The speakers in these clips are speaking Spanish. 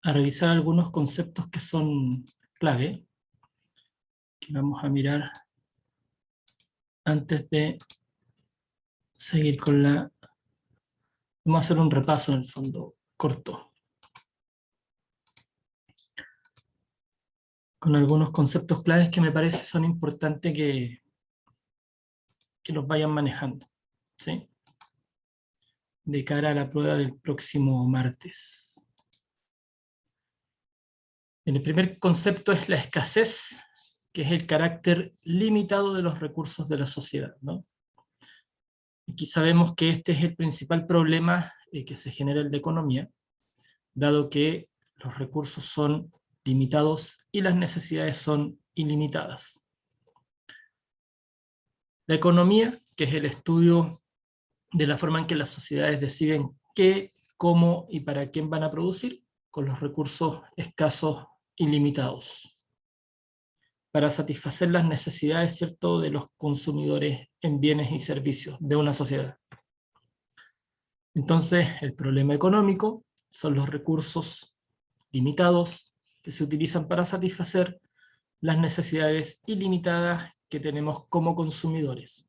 a revisar algunos conceptos que son clave, que vamos a mirar antes de seguir con la... Vamos a hacer un repaso en el fondo corto, con algunos conceptos claves que me parece son importantes que los vayan manejando, ¿sí? De cara a la prueba del próximo martes. El primer concepto es la escasez, que es el carácter limitado de los recursos de la sociedad, ¿no? Aquí sabemos que este es el principal problema que se genera en la economía, dado que los recursos son limitados y las necesidades son ilimitadas. La economía, que es el estudio de la forma en que las sociedades deciden qué, cómo y para quién van a producir, con los recursos escasos y limitados, para satisfacer las necesidades, ¿cierto?, de los consumidores en bienes y servicios de una sociedad. Entonces, el problema económico son los recursos limitados que se utilizan para satisfacer las necesidades ilimitadas que tenemos como consumidores.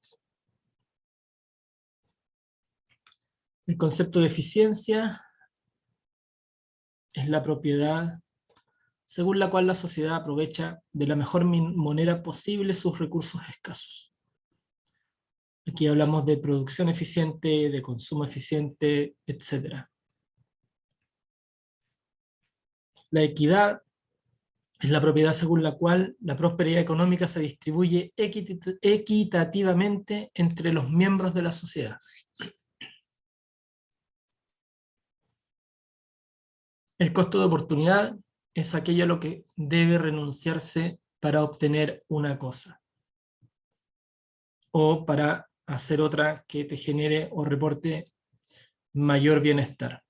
El concepto de eficiencia es la propiedad según la cual la sociedad aprovecha de la mejor manera posible sus recursos escasos. Aquí hablamos de producción eficiente, de consumo eficiente, etc. La equidad es la propiedad según la cual la prosperidad económica se distribuye equitativamente entre los miembros de la sociedad. El costo de oportunidad es aquello a lo que debe renunciarse para obtener una cosa, o para hacer otra que te genere o reporte mayor bienestar.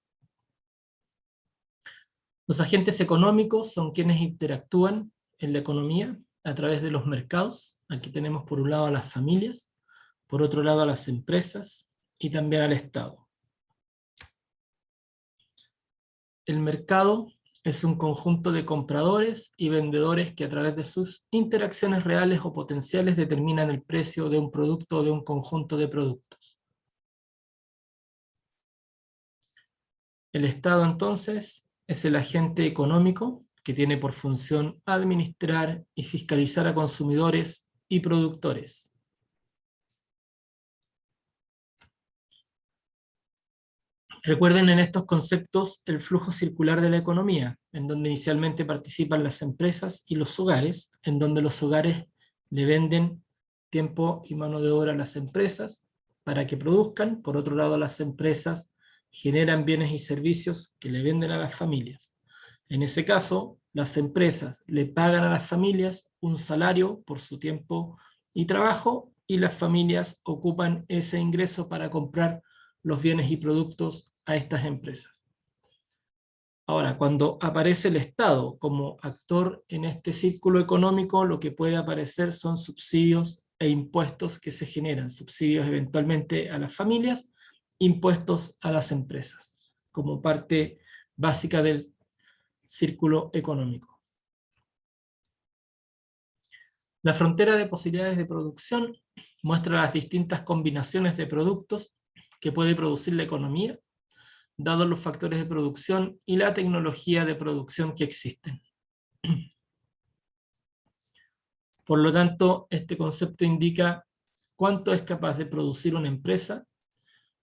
Los agentes económicos son quienes interactúan en la economía a través de los mercados. Aquí tenemos por un lado a las familias, por otro lado a las empresas y también al Estado. El mercado es un conjunto de compradores y vendedores que a través de sus interacciones reales o potenciales determinan el precio de un producto o de un conjunto de productos. El Estado, entonces, es el agente económico que tiene por función administrar y fiscalizar a consumidores y productores. Recuerden en estos conceptos el flujo circular de la economía, en donde inicialmente participan las empresas y los hogares, en donde los hogares le venden tiempo y mano de obra a las empresas para que produzcan. Por otro lado, las empresas generan bienes y servicios que le venden a las familias. En ese caso, las empresas le pagan a las familias un salario por su tiempo y trabajo, y las familias ocupan ese ingreso para comprar los bienes y productos a estas empresas. Ahora, cuando aparece el Estado como actor en este círculo económico, lo que puede aparecer son subsidios e impuestos que se generan, subsidios eventualmente a las familias, impuestos a las empresas, como parte básica del círculo económico. La frontera de posibilidades de producción muestra las distintas combinaciones de productos que puede producir la economía, dados los factores de producción y la tecnología de producción que existen. Por lo tanto, este concepto indica cuánto es capaz de producir una empresa,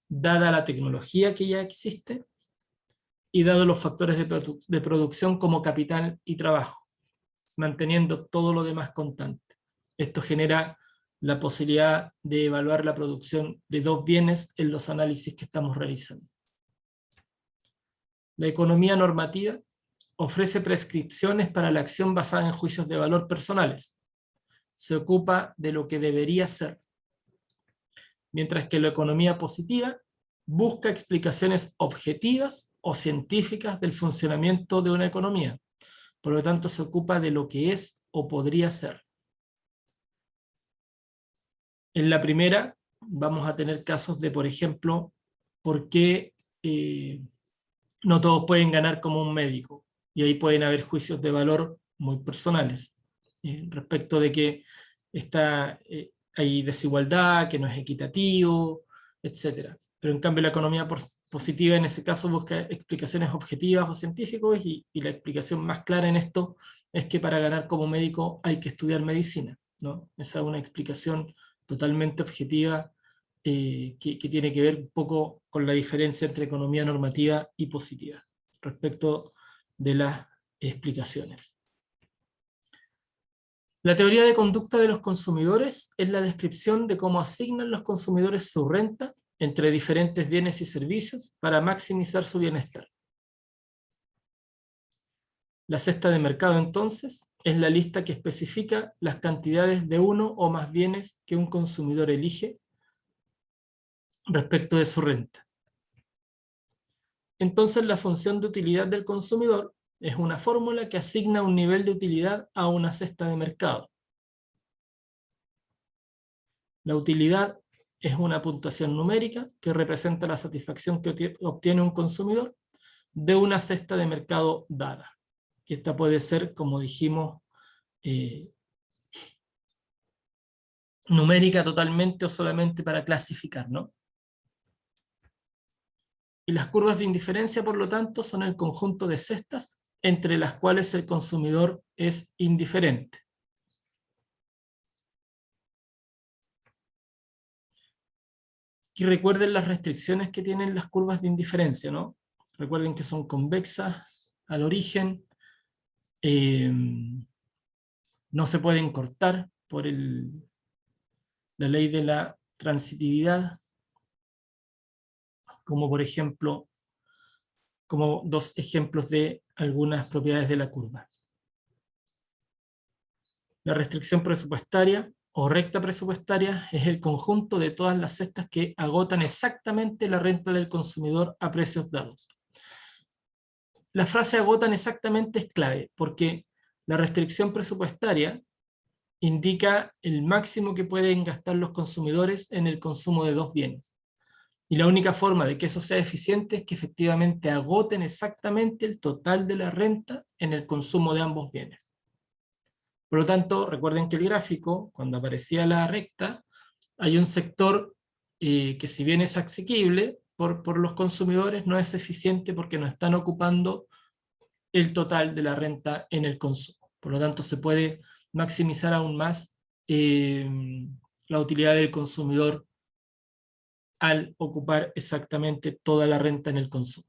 dada la tecnología que ya existe, y dado los factores de producción como capital y trabajo, manteniendo todo lo demás constante. Esto genera la posibilidad de evaluar la producción de dos bienes en los análisis que estamos realizando. La economía normativa ofrece prescripciones para la acción basada en juicios de valor personales. Se ocupa de lo que debería ser. Mientras que la economía positiva busca explicaciones objetivas o científicas del funcionamiento de una economía. Por lo tanto, se ocupa de lo que es o podría ser. En la primera, vamos a tener casos de, por ejemplo, por qué no todos pueden ganar como un médico, Y ahí pueden haber juicios de valor muy personales, respecto de que hay desigualdad, que no es equitativo, etc. Pero en cambio la economía positiva en ese caso busca explicaciones objetivas o científicas, y la explicación más clara en esto es que para ganar como médico hay que estudiar medicina, ¿no? Esa es una explicación totalmente objetiva, que tiene que ver un poco con la diferencia entre economía normativa y positiva respecto de las explicaciones. La teoría de conducta de los consumidores es la descripción de cómo asignan los consumidores su renta entre diferentes bienes y servicios para maximizar su bienestar. La cesta de mercado, entonces, es la lista que especifica las cantidades de uno o más bienes que un consumidor elige respecto de su renta. Entonces, la función de utilidad del consumidor es una fórmula que asigna un nivel de utilidad a una cesta de mercado. La utilidad es una puntuación numérica que representa la satisfacción que obtiene un consumidor de una cesta de mercado dada. Y esta puede ser, como dijimos, numérica totalmente o solamente para clasificar, ¿no? Y las curvas de indiferencia, por lo tanto, son el conjunto de cestas entre las cuales el consumidor es indiferente. Y recuerden las restricciones que tienen las curvas de indiferencia, ¿no? Recuerden que son convexas al origen, no se pueden cortar por la ley de la transitividad, como por ejemplo, como dos ejemplos de algunas propiedades de la curva. La restricción presupuestaria o recta presupuestaria es el conjunto de todas las cestas que agotan exactamente la renta del consumidor a precios dados. La frase agotan exactamente es clave, porque la restricción presupuestaria indica el máximo que pueden gastar los consumidores en el consumo de dos bienes. Y la única forma de que eso sea eficiente es que efectivamente agoten exactamente el total de la renta en el consumo de ambos bienes. Por lo tanto, recuerden que el gráfico, cuando aparecía la recta, hay un sector que, si bien es asequible por los consumidores, no es eficiente porque no están ocupando el total de la renta en el consumo. Por lo tanto, se puede maximizar aún más la utilidad del consumidor al ocupar exactamente toda la renta en el consumo.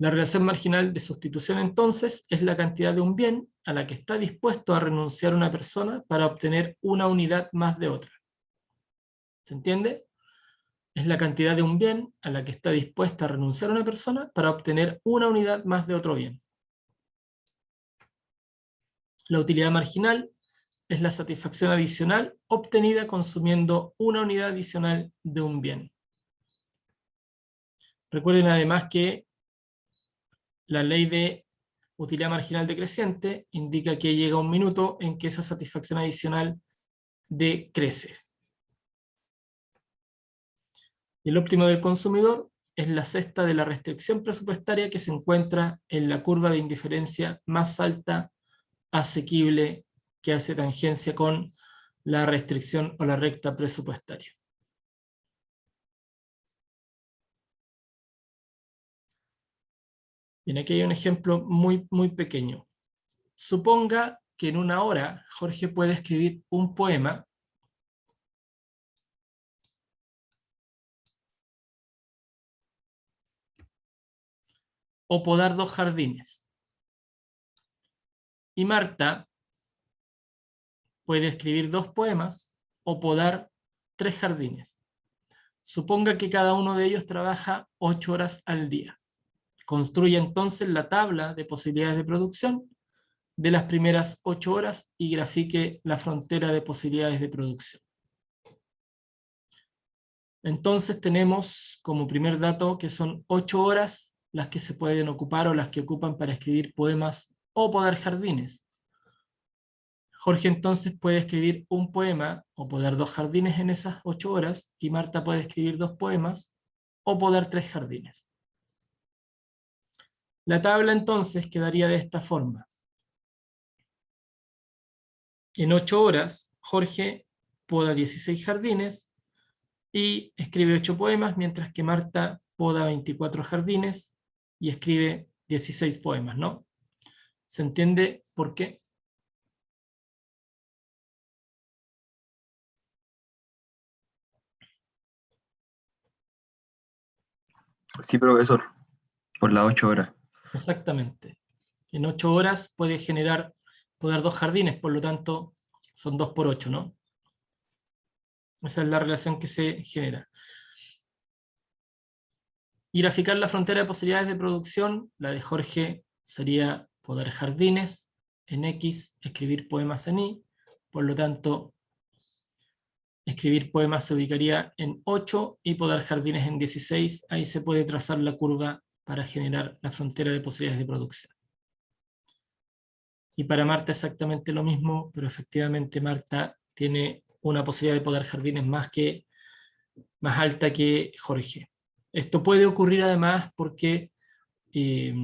La relación marginal de sustitución, entonces, es la cantidad de un bien a la que está dispuesto a renunciar una persona para obtener una unidad más de otra. ¿Se entiende? Es la cantidad de un bien a la que está dispuesta a renunciar una persona para obtener una unidad más de otro bien. La utilidad marginal es la satisfacción adicional obtenida consumiendo una unidad adicional de un bien. Recuerden además que la ley de utilidad marginal decreciente indica que llega un minuto en que esa satisfacción adicional decrece. El óptimo del consumidor es la cesta de la restricción presupuestaria que se encuentra en la curva de indiferencia más alta asequible, que hace tangencia con la restricción o la recta presupuestaria. Bien, aquí hay un ejemplo muy pequeño. Suponga que en una hora Jorge puede escribir un poema o podar 2 jardines. Y Marta puede escribir 2 poemas o podar 3 jardines. Suponga que cada uno de ellos trabaja 8 horas al día. Construye entonces la tabla de posibilidades de producción de las primeras 8 horas y grafique la frontera de posibilidades de producción. Entonces tenemos como primer dato que son 8 horas las que se pueden ocupar o las que ocupan para escribir poemas o podar jardines. Jorge entonces puede escribir un poema o podar 2 jardines en esas 8 horas, y Marta puede escribir 2 poemas o podar 3 jardines. La tabla entonces quedaría de esta forma. En 8 horas, Jorge poda 16 jardines y escribe 8 poemas, mientras que Marta poda 24 jardines y escribe 16 poemas, ¿no? ¿Se entiende por qué? Sí, profesor, por las 8 horas. Exactamente. En 8 horas puede podar 2 jardines, por lo tanto son 2 por 8, ¿no? Esa es la relación que se genera. Y graficar la frontera de posibilidades de producción, la de Jorge sería podar jardines en X, escribir poemas en Y, por lo tanto, escribir poemas se ubicaría en 8 y podar jardines en 16, ahí se puede trazar la curva para generar la frontera de posibilidades de producción. Y para Marta exactamente lo mismo, pero efectivamente Marta tiene una posibilidad de podar jardines más alta que Jorge. Esto puede ocurrir además porque eh,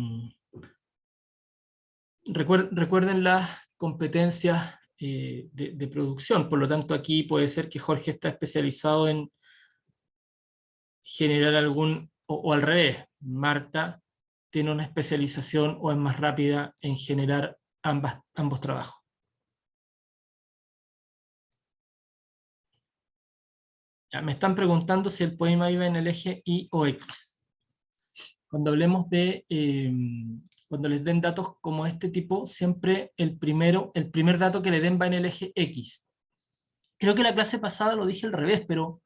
recuerden las competencias de producción, por lo tanto aquí puede ser que Jorge está especializado en generar o al revés, Marta tiene una especialización o es más rápida en generar ambos trabajos. Ya, me están preguntando si el poema iba en el eje Y o X. Cuando hablemos cuando les den datos como este tipo, siempre el primer dato que le den va en el eje X. Creo que la clase pasada lo dije al revés, pero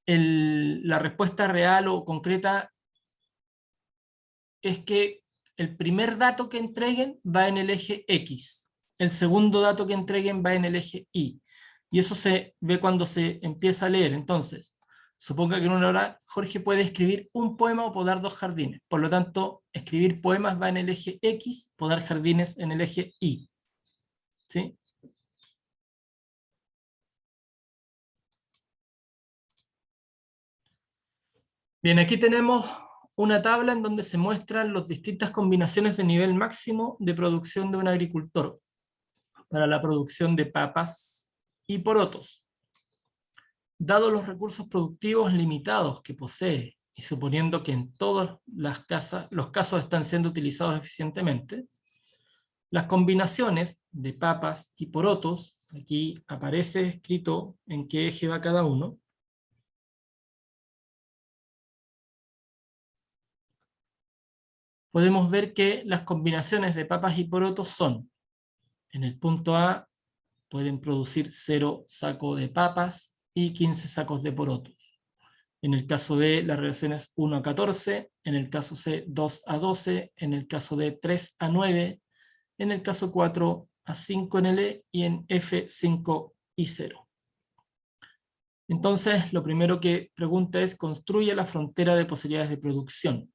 la respuesta real o concreta es que el primer dato que entreguen va en el eje X, el segundo dato que entreguen va en el eje Y, y eso se ve cuando se empieza a leer. Entonces, suponga que en una hora Jorge puede escribir un poema o podar 2 jardines, por lo tanto, escribir poemas va en el eje X, podar jardines en el eje Y. ¿Sí? Bien, aquí tenemos una tabla en donde se muestran las distintas combinaciones de nivel máximo de producción de un agricultor para la producción de papas y porotos. Dados los recursos productivos limitados que posee y suponiendo que en todos los casos están siendo utilizados eficientemente, las combinaciones de papas y porotos, aquí aparece escrito en qué eje va cada uno, podemos ver que las combinaciones de papas y porotos son, en el punto A, pueden producir 0 sacos de papas y 15 sacos de porotos. En el caso B, la relación es 1 a 14, en el caso C, 2 a 12, en el caso D, 3 a 9, en el caso 4 a 5 en el E y en F, 5 y 0. Entonces, lo primero que pregunta es, construye la frontera de posibilidades de producción.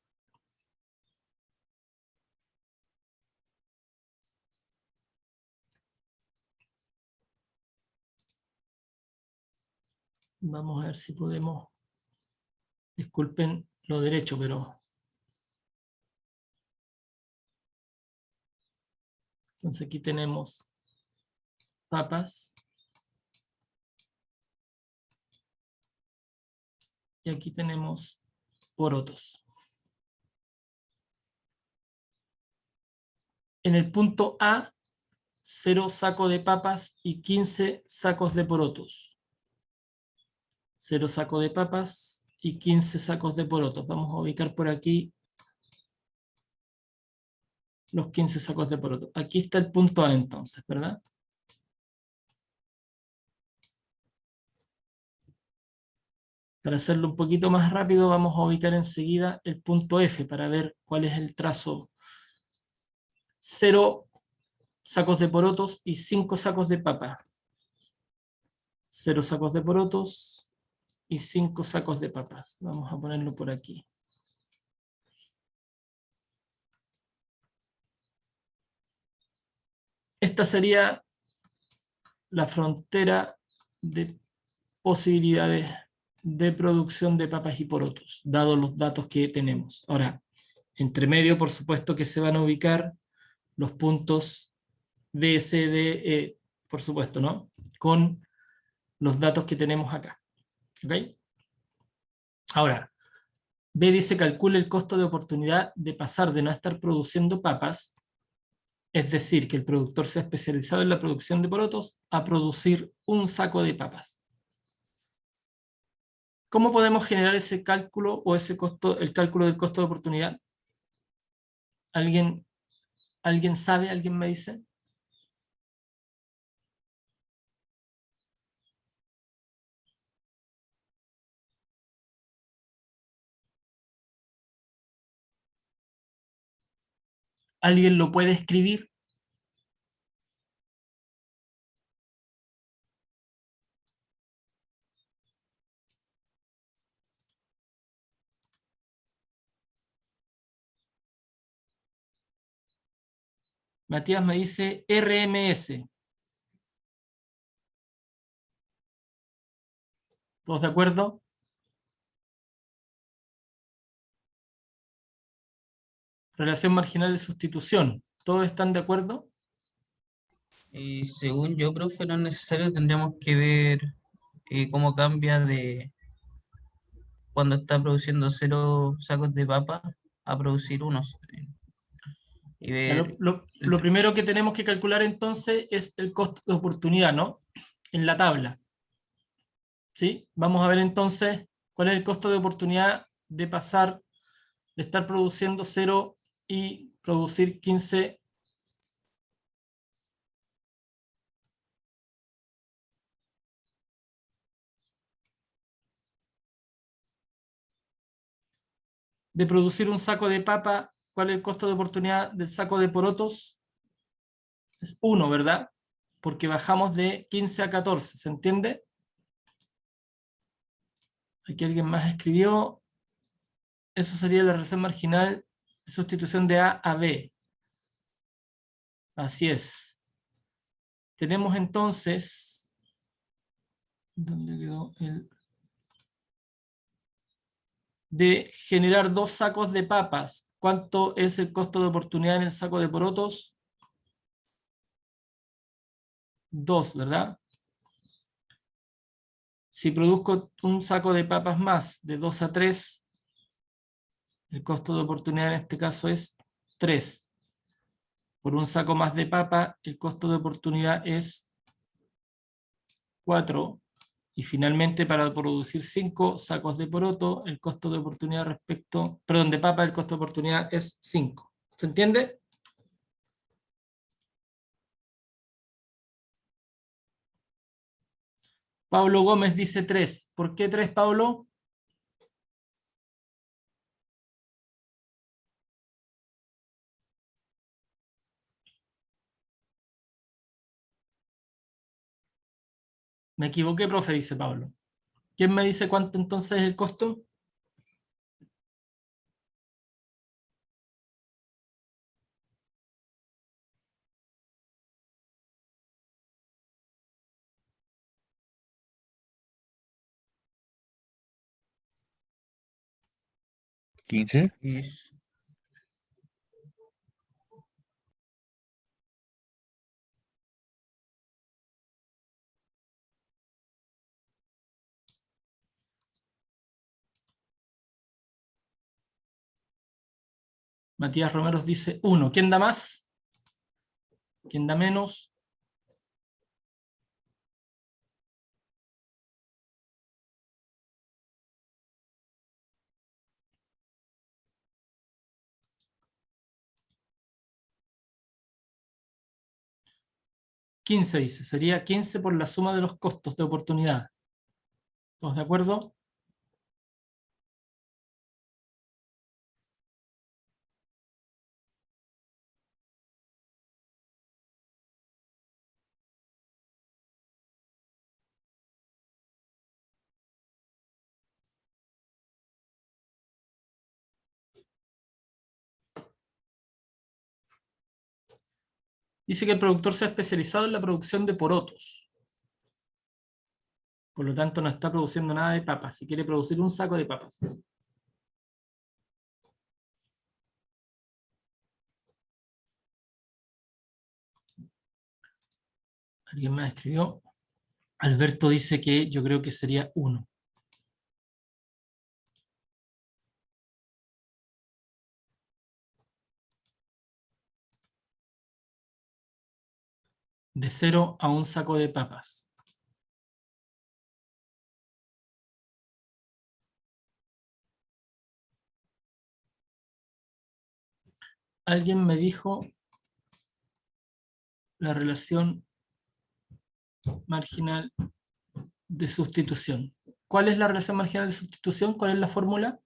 Vamos a ver si podemos, disculpen lo derecho, pero... Entonces aquí tenemos papas. Y aquí tenemos porotos. En el punto A, 0 sacos de papas y 15 sacos de porotos. 0 sacos de papas y 15 sacos de porotos. Vamos a ubicar por aquí los 15 sacos de porotos. Aquí está el punto A entonces, ¿verdad? Para hacerlo un poquito más rápido, vamos a ubicar enseguida el punto F para ver cuál es el trazo. 0 sacos de porotos y 5 sacos de papa. 0 sacos de porotos y 5 sacos de papas. Vamos a ponerlo por aquí. Esta sería la frontera de posibilidades de producción de papas y porotos, dados los datos que tenemos. Ahora, Entre medio, por supuesto, que se van a ubicar los puntos B, C, D, E, por supuesto, ¿no? Con los datos que tenemos acá. ¿Ok? Ahora, B dice calcule el costo de oportunidad de pasar de no estar produciendo papas, es decir, que el productor se ha especializado en la producción de porotos, a producir un saco de papas. ¿Cómo podemos generar ese cálculo o ese costo, el cálculo del costo de oportunidad? ¿Alguien sabe? ¿Alguien me dice? ¿Alguien lo puede escribir? Matías me dice RMS. ¿Todos de acuerdo? Relación marginal de sustitución. ¿Todos están de acuerdo? Y según yo, profe, no es necesario, tendríamos que ver cómo cambia de cuando está produciendo 0 sacos de papa a producir unos. Y Ya, ver, lo primero que tenemos que calcular entonces es el costo de oportunidad, ¿no? En la tabla. ¿Sí? Vamos a ver entonces cuál es el costo de oportunidad de pasar de estar produciendo 0 y producir 15. De producir un saco de papa, ¿cuál es el costo de oportunidad del saco de porotos? Es 1, ¿verdad? Porque bajamos de 15 a 14, ¿se entiende? Aquí alguien más escribió. Eso sería la relación marginal de sustitución de A a B. Así es. Tenemos entonces... ¿Dónde quedó el...? De generar 2 sacos de papas. ¿Cuánto es el costo de oportunidad en el saco de porotos? 2, ¿verdad? Si produzco un saco de papas más de 2 a 3, el costo de oportunidad en este caso es 3. Por un saco más de papa, el costo de oportunidad es 4. Y finalmente, para producir 5 sacos de poroto, el costo de oportunidad de papa, el costo de oportunidad es 5. ¿Se entiende? Pablo Gómez dice 3. ¿Por qué 3, Pablo? Me equivoqué, profe, dice Pablo. ¿Quién me dice cuánto entonces es el costo? ¿15? es- Matías Romeros dice 1. ¿Quién da más? ¿Quién da menos? $15 dice. Sería 15 por la suma de los costos de oportunidad. ¿Todos de acuerdo? Dice que el productor se ha especializado en la producción de porotos. Por lo tanto, no está produciendo nada de papas. Si quiere producir un saco de papas. ¿Alguien más escribió? Alberto dice que yo creo que sería 1. De 0 a un saco de papas. Alguien me dijo la relación marginal de sustitución. ¿Cuál es la relación marginal de sustitución? ¿Cuál es la fórmula?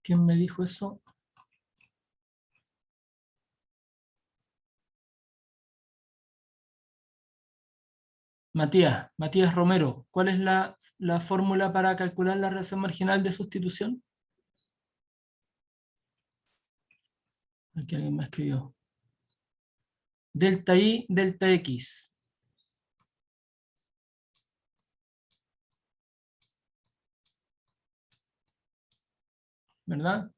¿Quién me dijo eso? Matías Romero. ¿Cuál es la fórmula para calcular la relación marginal de sustitución? Aquí alguien me escribió. Delta I, delta X. ¿Verdad?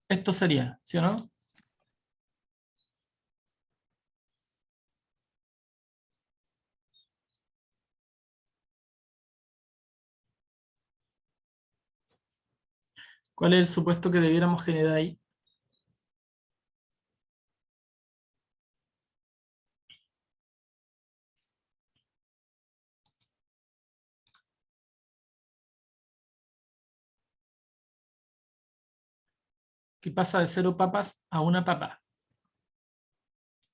Esto sería, ¿sí o no? ¿Cuál es el supuesto que debiéramos generar ahí? Que pasa de 0 papas a 1 papa.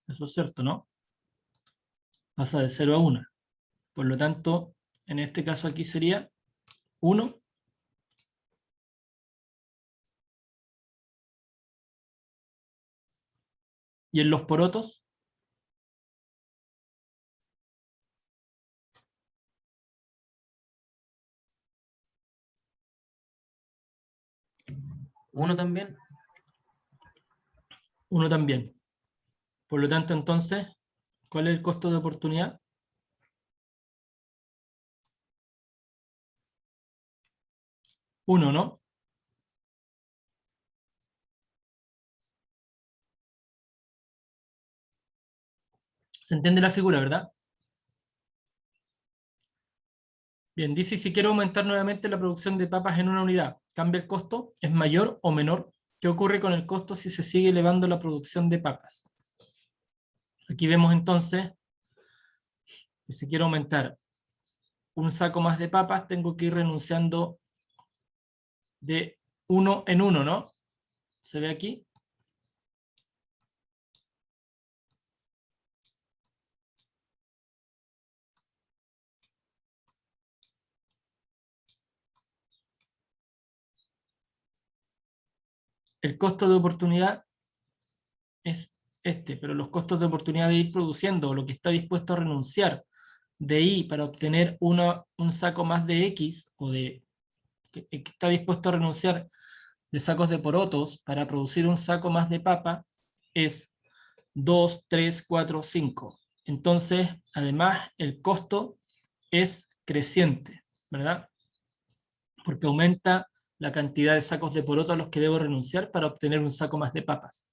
Eso es cierto, ¿no? Pasa de 0 a 1. Por lo tanto, en este caso aquí sería 1. ¿Y en los porotos? ¿Uno también? 1 también. Por lo tanto, entonces, ¿cuál es el costo de oportunidad? 1, ¿no? ¿Se entiende la figura, verdad? Bien, dice, si quiero aumentar nuevamente la producción de papas en una unidad, ¿cambia el costo? ¿Es mayor o menor? ¿Qué ocurre con el costo si se sigue elevando la producción de papas? Aquí vemos entonces que si quiero aumentar un saco más de papas, tengo que ir renunciando de 1 en 1, ¿no? ¿Se ve aquí? El costo de oportunidad es este, pero los costos de oportunidad de ir produciendo, o lo que está dispuesto a renunciar de Y para obtener un saco más de X, o de que está dispuesto a renunciar de sacos de porotos para producir un saco más de papa, es 2, 3, 4, 5. Entonces, además, el costo es creciente, ¿verdad? Porque aumenta la cantidad de sacos de poroto a los que debo renunciar para obtener un saco más de papas.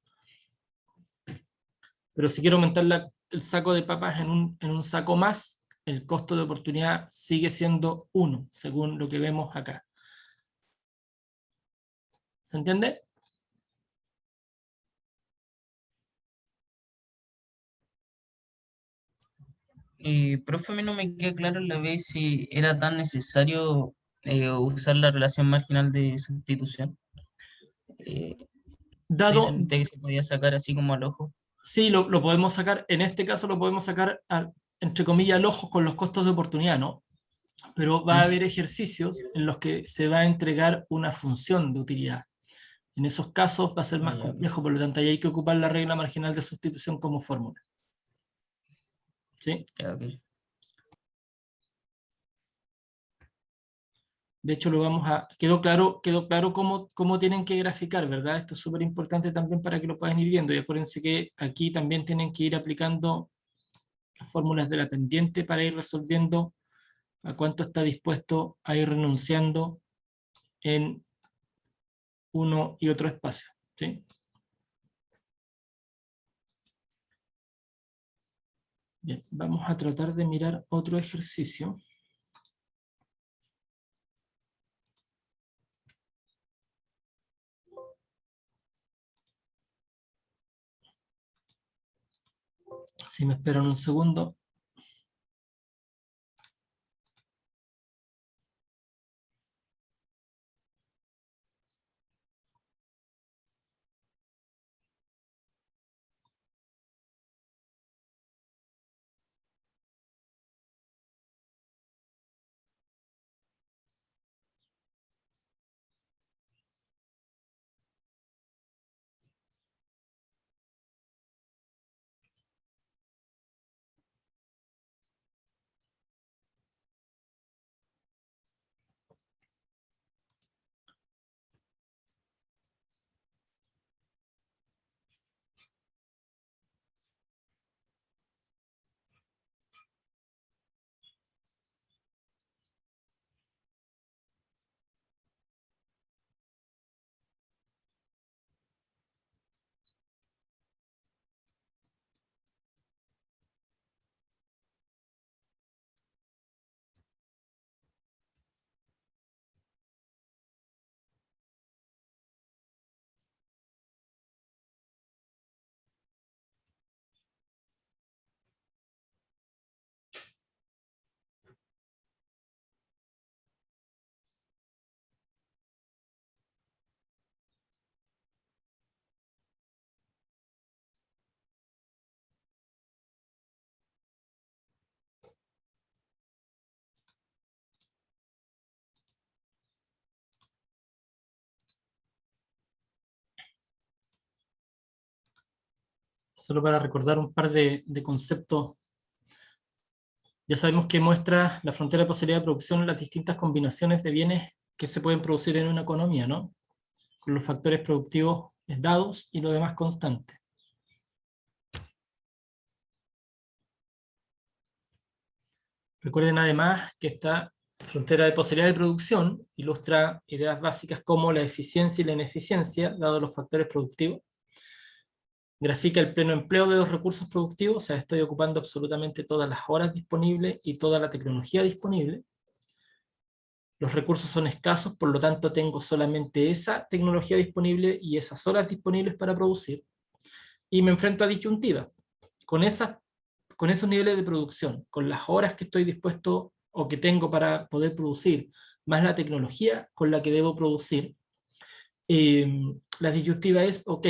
Pero si quiero aumentar el saco de papas en un saco más, el costo de oportunidad sigue siendo 1, según lo que vemos acá. ¿Se entiende? Y, profe, a mí no me queda claro la vez si era tan necesario usar la relación marginal de sustitución. Eh, ¿Sí Dado, sentía que se podía sacar así como al ojo? sí, lo podemos sacar, en este caso lo podemos sacar, entre comillas, al ojo con los costos de oportunidad, ¿no? Pero va a ¿Mm? haber ejercicios en los que se va a entregar una función de utilidad. En esos casos va a ser Ah, más ya, complejo, por lo tanto ahí hay que ocupar la regla marginal de sustitución como fórmula. ¿Sí? ya, ok. De hecho, quedó claro cómo tienen que graficar, ¿verdad? Esto es súper importante también para que lo puedan ir viendo. Y acuérdense que aquí también tienen que ir aplicando las fórmulas de la pendiente para ir resolviendo a cuánto está dispuesto a ir renunciando en uno y otro espacio, ¿sí? Bien, vamos a tratar de mirar otro ejercicio. Si me esperan un segundo. Solo para recordar un par de conceptos. Ya sabemos que muestra la frontera de posibilidad de producción las distintas combinaciones de bienes que se pueden producir en una economía, ¿no? Con los factores productivos dados y lo demás constante. Recuerden además que esta frontera de posibilidad de producción ilustra ideas básicas como la eficiencia y la ineficiencia, dados los factores productivos. Grafica el pleno empleo de los recursos productivos, o sea, estoy ocupando absolutamente todas las horas disponibles y toda la tecnología disponible. Los recursos son escasos, por lo tanto tengo solamente esa tecnología disponible y esas horas disponibles para producir. Y me enfrento a disyuntivas. Con esos niveles de producción, con las horas que estoy dispuesto o que tengo para poder producir, más la tecnología con la que debo producir, la disyuntiva es, ok,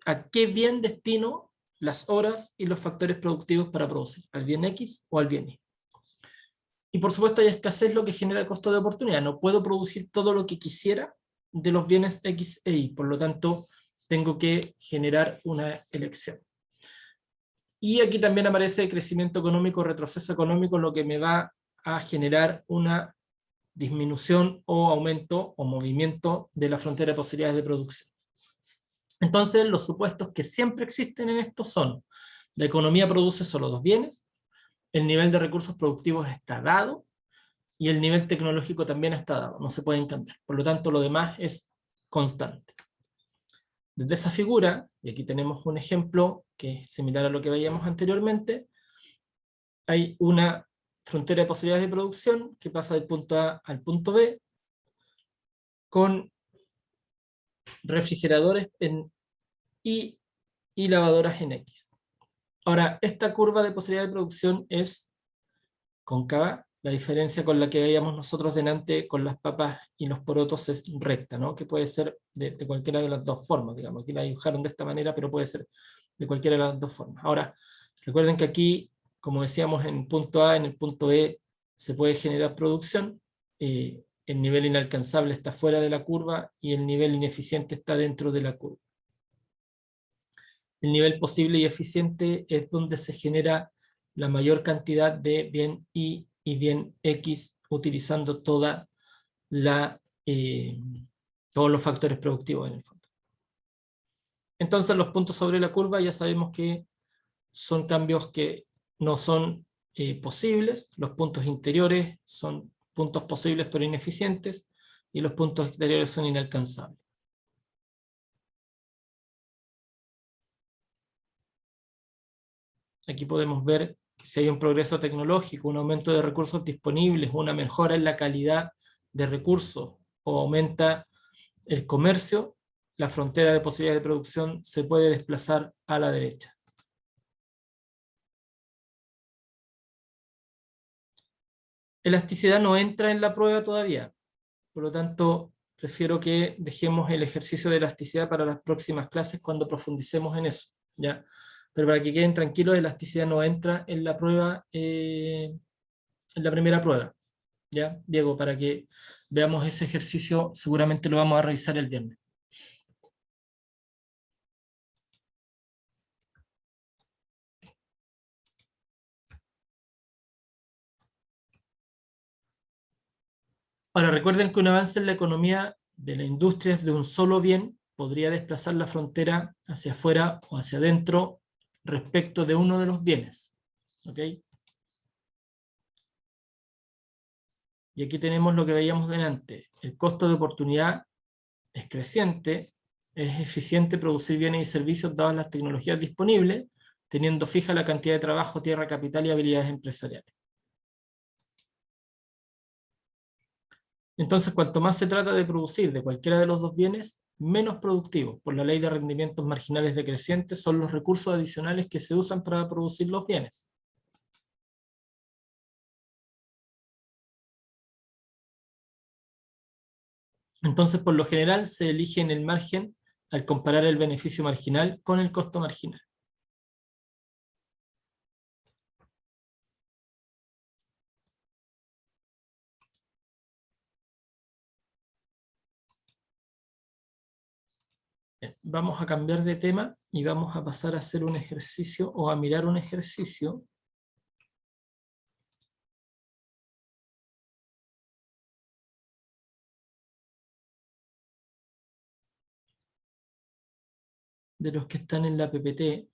¿a qué bien destino las horas y los factores productivos para producir? ¿Al bien X o al bien Y? Y por supuesto hay escasez, lo que genera el costo de oportunidad. No puedo producir todo lo que quisiera de los bienes X e Y, por lo tanto tengo que generar una elección. Y aquí también aparece crecimiento económico, retroceso económico, lo que me va a generar una disminución o aumento o movimiento de la frontera de posibilidades de producción. Entonces, los supuestos que siempre existen en esto son: la economía produce solo dos bienes, el nivel de recursos productivos está dado, y el nivel tecnológico también está dado, no se pueden cambiar. Por lo tanto, lo demás es constante. Desde esa figura, y aquí tenemos un ejemplo que es similar a lo que veíamos anteriormente, hay una frontera de posibilidades de producción que pasa del punto A al punto B, con refrigeradores en Y y lavadoras en X. Ahora, esta curva de posibilidad de producción es cóncava, la diferencia con la que veíamos nosotros delante con las papas y los porotos es recta, ¿no? Que puede ser de cualquiera de las dos formas, digamos. Aquí la dibujaron de esta manera, pero puede ser de cualquiera de las dos formas. Ahora, recuerden que aquí, como decíamos, en el punto A, en el punto E, se puede generar producción, el nivel inalcanzable está fuera de la curva y el nivel ineficiente está dentro de la curva. El nivel posible y eficiente es donde se genera la mayor cantidad de bien Y y bien X utilizando toda todos los factores productivos en el fondo. Entonces los puntos sobre la curva ya sabemos que son cambios que no son posibles, los puntos interiores son puntos posibles pero ineficientes, y los puntos exteriores son inalcanzables. Aquí podemos ver que si hay un progreso tecnológico, un aumento de recursos disponibles, una mejora en la calidad de recursos o aumenta el comercio, la frontera de posibilidades de producción se puede desplazar a la derecha. Elasticidad no entra en la prueba todavía, por lo tanto prefiero que dejemos el ejercicio de elasticidad para las próximas clases cuando profundicemos en eso, ¿ya? Pero para que queden tranquilos, elasticidad no entra en la prueba, en la primera prueba, ¿ya? Diego, para que veamos ese ejercicio, seguramente lo vamos a revisar el viernes. Ahora, recuerden que un avance en la economía de la industria de un solo bien podría desplazar la frontera hacia afuera o hacia adentro respecto de uno de los bienes. ¿Ok? Y aquí tenemos lo que veíamos delante. El costo de oportunidad es creciente, es eficiente producir bienes y servicios dadas las tecnologías disponibles, teniendo fija la cantidad de trabajo, tierra, capital y habilidades empresariales. Entonces, cuanto más se trata de producir de cualquiera de los dos bienes, menos productivos, por la ley de rendimientos marginales decrecientes, son los recursos adicionales que se usan para producir los bienes. Entonces, por lo general, se elige en el margen al comparar el beneficio marginal con el costo marginal. Bien, vamos a cambiar de tema y vamos a pasar a hacer un ejercicio o a mirar un ejercicio de los que están en la PPT.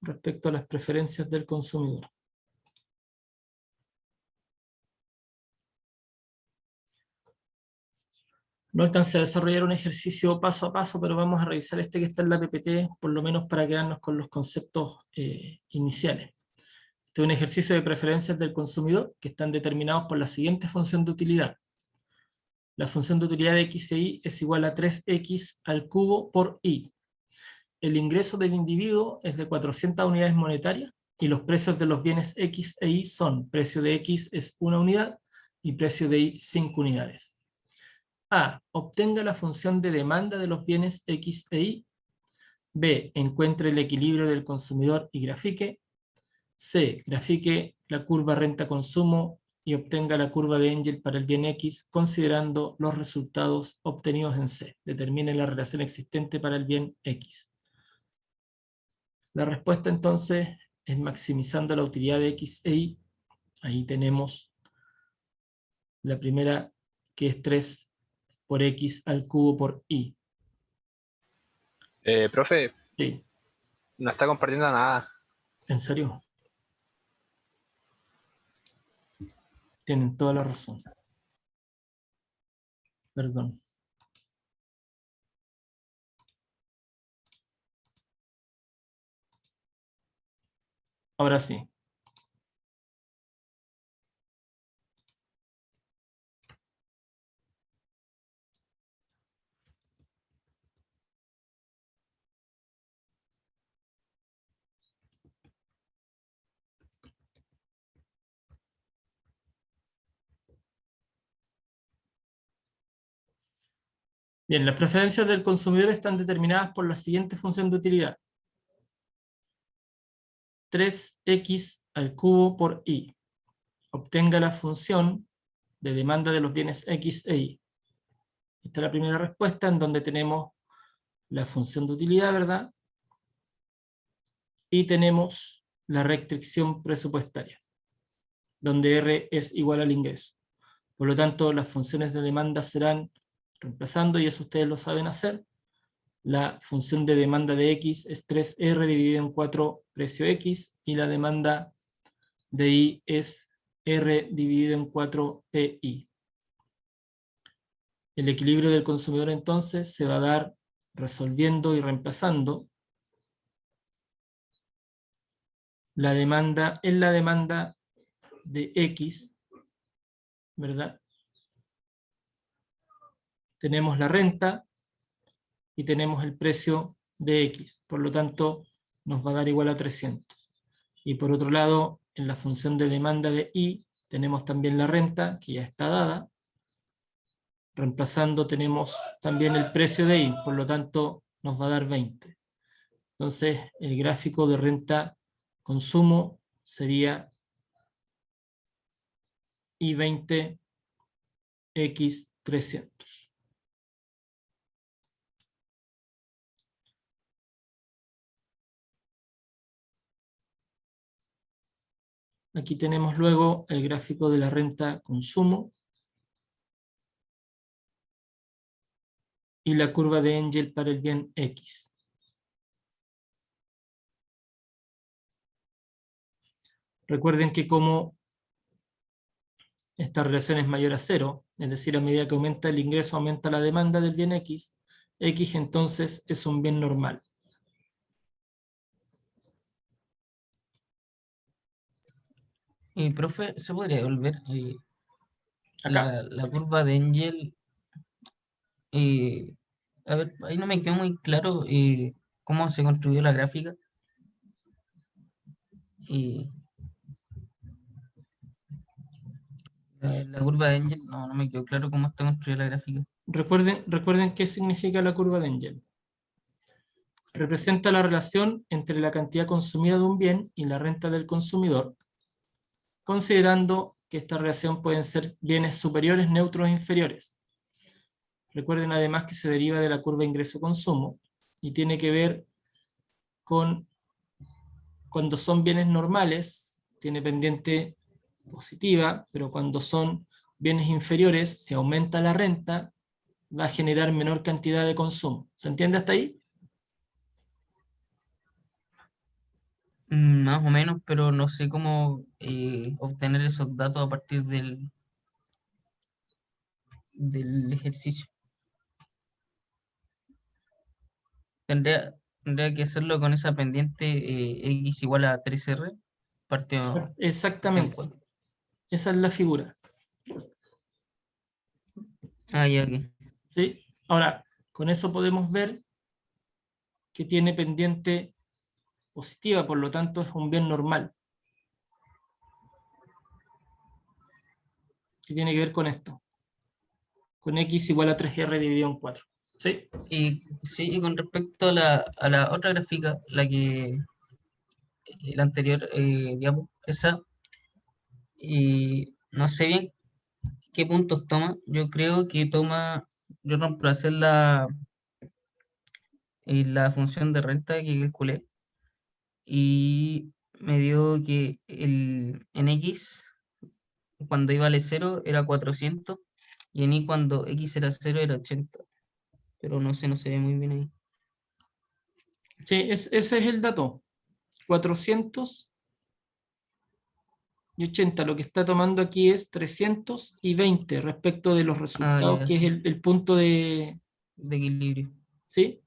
Respecto a las preferencias del consumidor. No alcancé a desarrollar un ejercicio paso a paso, pero vamos a revisar este que está en la PPT, por lo menos para quedarnos con los conceptos iniciales. Este es un ejercicio de preferencias del consumidor que están determinados por la siguiente función de utilidad. La función de utilidad de x e y es igual a 3x al cubo por y. El ingreso del individuo es de 400 unidades monetarias y los precios de los bienes x e y son: precio de x es 1 unidad y precio de y 5 unidades. A. Obtenga la función de demanda de los bienes X e Y. B. Encuentre el equilibrio del consumidor y grafique. C. Grafique la curva renta-consumo y obtenga la curva de Engel para el bien X considerando los resultados obtenidos en C. Determine la relación existente para el bien X. La respuesta entonces es maximizando la utilidad de X e Y. Ahí tenemos la primera, que es 3 por x al cubo por y. Profe, Sí, no está compartiendo nada. ¿en serio? Tienen toda la razón. Perdón. Ahora sí. Bien, las preferencias del consumidor están determinadas por la siguiente función de utilidad. 3x al cubo por y. Obtenga la función de demanda de los bienes x e y. Esta es la primera respuesta en donde tenemos la función de utilidad, ¿verdad? Y tenemos la restricción presupuestaria, donde R es igual al ingreso. Por lo tanto, las funciones de demanda serán reemplazando, y eso ustedes lo saben hacer. La función de demanda de X es 3R dividido en 4 precio X, y la demanda de Y es R dividido en 4 PI. El equilibrio del consumidor entonces se va a dar resolviendo y reemplazando la demanda en la demanda de X, ¿verdad? Tenemos la renta y tenemos el precio de X, por lo tanto nos va a dar igual a 300. Y por otro lado, en la función de demanda de Y tenemos también la renta, que ya está dada. Reemplazando tenemos también el precio de Y, por lo tanto nos va a dar 20. Entonces el gráfico de renta-consumo sería I20 X 300. Aquí tenemos luego el gráfico de la renta-consumo y la curva de Engel para el bien X. Recuerden que como esta relación es mayor a 0, es decir, a medida que aumenta el ingreso, aumenta la demanda del bien X, X entonces es un bien normal. Profe, ¿se podría volver? Acá. La curva de Engel, a ver, ahí no me quedó muy claro cómo se construyó la gráfica. Y la curva de Engel, no me quedó claro cómo está construida la gráfica. Recuerden qué significa la curva de Engel. Representa la relación entre la cantidad consumida de un bien y la renta del consumidor, considerando que esta relación pueden ser bienes superiores, neutros e inferiores. Recuerden además que se deriva de la curva ingreso-consumo y tiene que ver con cuando son bienes normales, tiene pendiente positiva, pero cuando son bienes inferiores, si aumenta la renta, va a generar menor cantidad de consumo. ¿Se entiende hasta ahí? Más o menos, pero no sé cómo obtener esos datos a partir del ejercicio. Tendría que hacerlo con esa pendiente X igual a 3R, partido en Exactamente. 4. Esa es la figura. Ah, ya que. ¿Sí? Ahora, con eso podemos ver que tiene pendiente positiva, por lo tanto es un bien normal. ¿Qué tiene que ver con esto? Con X igual a 3R dividido en 4. ¿Sí? Y sí, y con respecto a la otra gráfica, la anterior, diapo, esa, y no sé bien qué puntos toma. Yo creo que yo reemplacé la función de renta que calculé y me dio que en X, cuando iba a 0, era 400 y en Y cuando X era 0 era 80. Pero no se ve muy bien ahí. Sí, ese es el dato. 480. Lo que está tomando aquí es 320 respecto de los Ah, resultados, ya, que es sí, el punto de... de equilibrio. ¿Sí?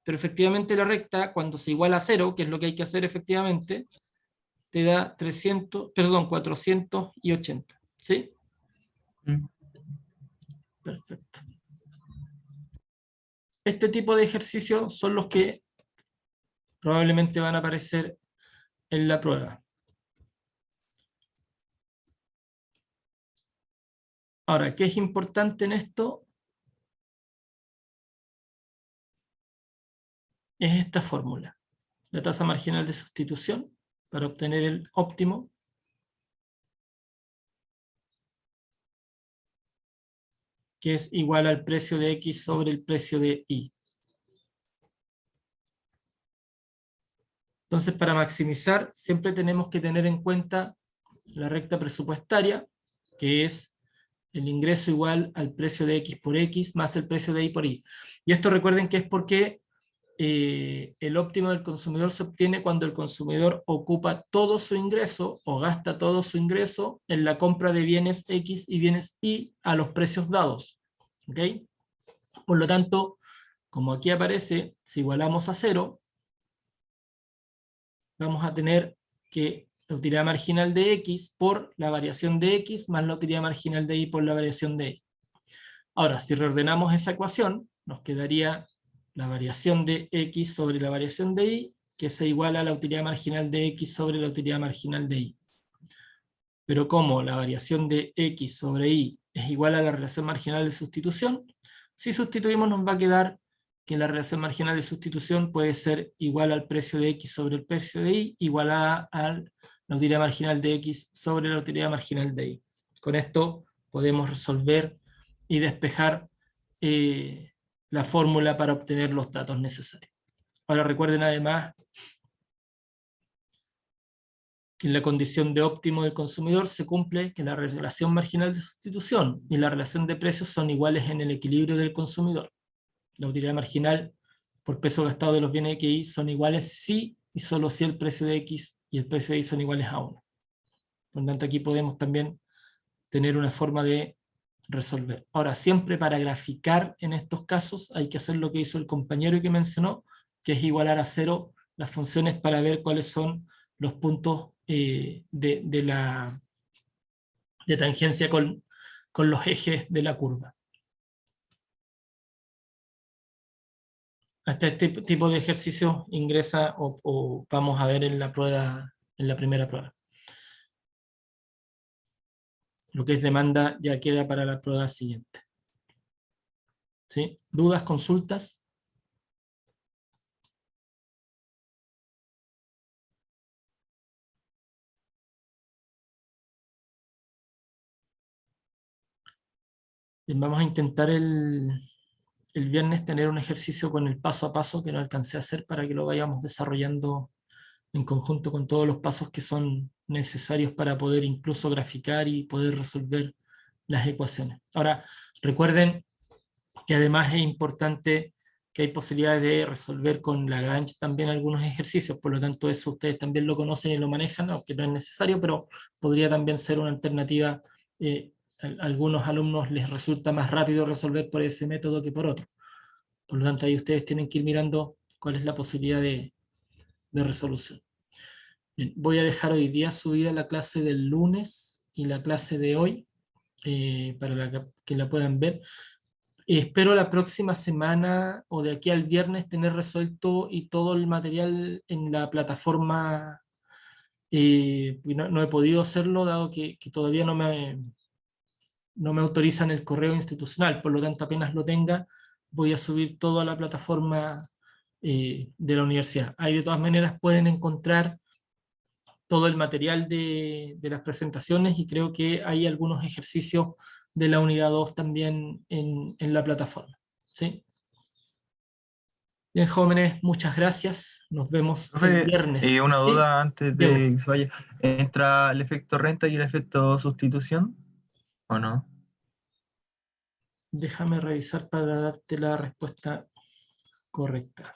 Pero efectivamente la recta, cuando se iguala a 0, que es lo que hay que hacer efectivamente, te da 480. ¿Sí? Mm. Perfecto. Este tipo de ejercicios son los que probablemente van a aparecer en la prueba. Ahora, ¿qué es importante en esto? Es esta fórmula. La tasa marginal de sustitución para obtener el óptimo que es igual al precio de X sobre el precio de Y. Entonces, para maximizar, siempre tenemos que tener en cuenta la recta presupuestaria, que es el ingreso igual al precio de X por X más el precio de Y por Y. Y esto recuerden que es porque el óptimo del consumidor se obtiene cuando el consumidor ocupa todo su ingreso o gasta todo su ingreso en la compra de bienes X y bienes Y a los precios dados. ¿Ok? Por lo tanto, como aquí aparece, si igualamos a 0, vamos a tener que la utilidad marginal de X por la variación de X más la utilidad marginal de Y por la variación de Y. Ahora, si reordenamos esa ecuación, nos quedaría la variación de X sobre la variación de Y, que se iguala a la utilidad marginal de X sobre la utilidad marginal de Y. Pero como la variación de X sobre Y es igual a la relación marginal de sustitución, si sustituimos nos va a quedar que la relación marginal de sustitución puede ser igual al precio de X sobre el precio de Y, igualada a la utilidad marginal de X sobre la utilidad marginal de Y. Con esto podemos resolver y despejar la fórmula para obtener los datos necesarios. Ahora recuerden además que en la condición de óptimo del consumidor se cumple que la relación marginal de sustitución y la relación de precios son iguales en el equilibrio del consumidor. La utilidad marginal por peso gastado de los bienes X son iguales si y solo si el precio de X y el precio de Y son iguales a 1. Por lo tanto, aquí podemos también tener una forma de resolver. Ahora, siempre para graficar en estos casos hay que hacer lo que hizo el compañero que mencionó, que es igualar a 0 las funciones para ver cuáles son los puntos de tangencia con los ejes de la curva. Hasta este tipo de ejercicio ingresa o vamos a ver en la prueba, en la primera prueba. Lo que es demanda ya queda para la prueba siguiente. ¿Sí? ¿Dudas, consultas? Bien, vamos a intentar el viernes tener un ejercicio con el paso a paso que no alcancé a hacer para que lo vayamos desarrollando en conjunto con todos los pasos que son necesarios para poder incluso graficar y poder resolver las ecuaciones. Ahora, recuerden que además es importante que hay posibilidades de resolver con Lagrange también algunos ejercicios, por lo tanto eso ustedes también lo conocen y lo manejan, aunque no es necesario, pero podría también ser una alternativa. A algunos alumnos les resulta más rápido resolver por ese método que por otro. Por lo tanto, ahí ustedes tienen que ir mirando cuál es la posibilidad de resolución. Bien, voy a dejar hoy día subida la clase del lunes y la clase de hoy, para que la puedan ver. Espero la próxima semana o de aquí al viernes tener resuelto y todo el material en la plataforma. No he podido hacerlo dado que todavía no me autorizan el correo institucional, por lo tanto apenas lo tenga voy a subir todo a la plataforma de la universidad. Ahí de todas maneras pueden encontrar todo el material de las presentaciones y creo que hay algunos ejercicios de la unidad 2 también en la plataforma. ¿Sí? Bien, jóvenes, muchas gracias. Nos vemos el Profe, viernes. una ¿Sí? duda antes Diego, de que se vaya. ¿Entra el efecto renta y el efecto sustitución o no? déjame revisar para darte la respuesta correcta.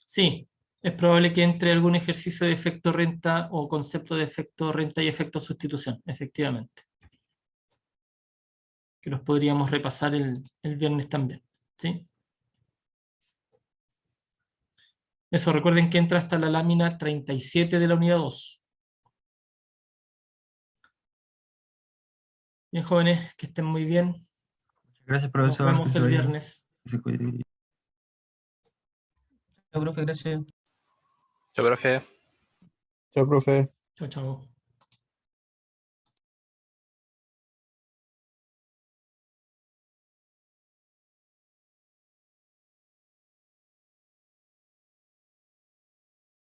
Sí, es probable que entre algún ejercicio de efecto renta o concepto de efecto renta y efecto sustitución, efectivamente. Que los podríamos repasar el viernes también, ¿sí? Eso, recuerden que entra hasta la lámina 37 de la unidad 2. Bien, jóvenes, que estén muy bien. Gracias, Nos profesor. vemos que se el vaya. viernes. Que se cuide. Chao, profe, gracias. Yo, profe. Chao, profe. Chao, chao.